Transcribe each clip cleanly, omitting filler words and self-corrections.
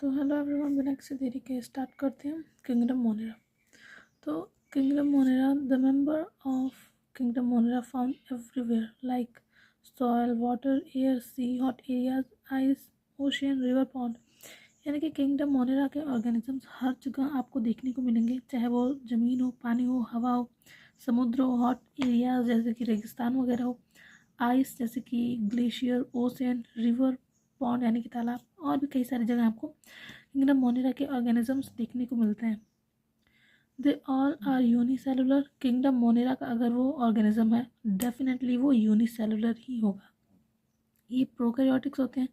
तो hello everyone, बिना किसी देरी के स्टार्ट करते हैं किंगडम मोनेरा। तो kingdom Monera, the member of kingdom Monera found everywhere like soil, water, air, sea, hot areas, ice, ocean, river, pond. यानी कि किंगडम मोनेरा के ऑर्गेनिजम्स हर जगह आपको देखने को मिलेंगे, चाहे वो ज़मीन हो, पानी हो, हवा हो, समुद्र हो, हॉट एरियाज जैसे कि रेगिस्तान वगैरह हो, आइस जैसे कि ग्लेशियर, ओशन, रिवर, पॉन्ड यानी कि तालाब, और भी कई सारी जगह आपको किंगडम मोनेरा के ऑर्गेनिजम्स देखने को मिलते हैं। They all are unicellular. Kingdom Monera का अगर वो ऑर्गेनिज्म है, डेफिनेटली वो यूनिसेलुलर ही होगा। ये प्रोकैरियोटिक्स होते हैं,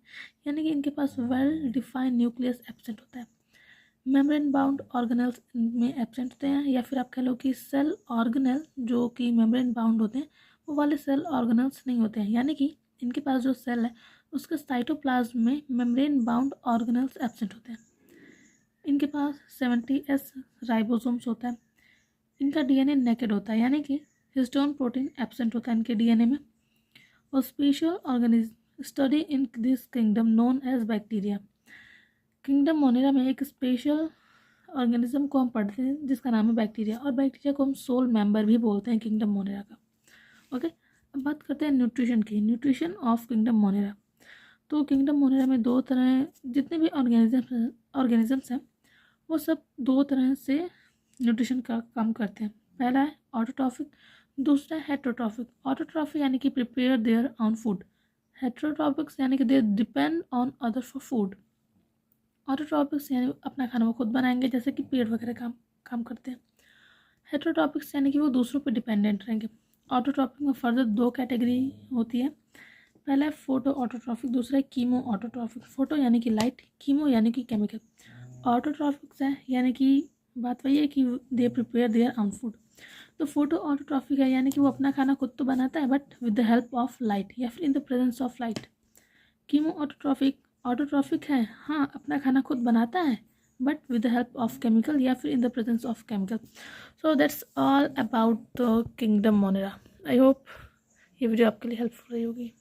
यानी कि इनके पास वेल डिफाइंड न्यूक्लियस एब्सेंट होता है। मेम्ब्रेन बाउंड ऑर्गेनल्स में एब्सेंट होते हैं, या फिर आप कह लो कि सेल ऑर्गेनल जो कि मेम्ब्रेन बाउंड होते हैं, वो वाले सेल ऑर्गेनल्स नहीं होते हैं। यानी कि इनके पास जो सेल है उसके साइटोप्लाज्म में मेम्ब्रेन बाउंड ऑर्गेनल्स एब्सेंट होते हैं। इनके पास 70S राइबोसोम्स होता है। इनका डीएनए नेकेड होता है, यानी कि हिस्टोन प्रोटीन एब्सेंट होता है इनके डीएनए में। और special organism study in this kingdom known as bacteria. Kingdom Monera में एक स्पेशल ऑर्गेनिज्म को हम पढ़ते हैं जिसका नाम है बैक्टीरिया, और बैक्टीरिया को हम सोल मेंबर भी बोलते हैं किंगडम मोनेरा का। ओके, अब बात करते हैं न्यूट्रिशन की। Nutrition of kingdom Monera. तो किंगडम मोनेरा में दो तरह, जितने भी ऑर्गेनिजम्स हैं वो सब दो तरह से न्यूट्रिशन का काम करते हैं। पहला है ऑटोट्रॉफिक, दूसरा है हेट्रोट्रॉफिक। ऑटोट्रॉफिक यानी कि prepare their own food, heterotrophics यानी कि they depend on other for food. Autotrophics यानी अपना खाना वो खुद बनाएंगे, जैसे कि पेड़ वगैरह काम करते हैं। हेट्रोट्रॉफिक्स यानी कि वो दूसरों पर डिपेंडेंट रहेंगे। ऑटोट्रॉफिक में फर्दर दो कैटेगरी होती है। पहला है फोटो ऑटोट्रॉफिक, दूसरा है कीमो ऑटोट्रॉफिक। फोटो यानी कि लाइट, कीमो यानी कि केमिकल। ऑटोट्रॉफिक्स है यानी कि बात वही है कि they prepare their own food. तो फोटो ऑटोट्रॉफिक है यानी कि वो अपना खाना खुद तो बनाता है but with the help of light या फिर in the presence of light. Chemo autotrophic autotrophic है, हाँ अपना खाना खुद बनाता है but with the help of chemical या फिर in the presence of chemical. So that's all about the kingdom Monera. I hope ये वीडियो आपके लिए हेल्पफुल रही होगी।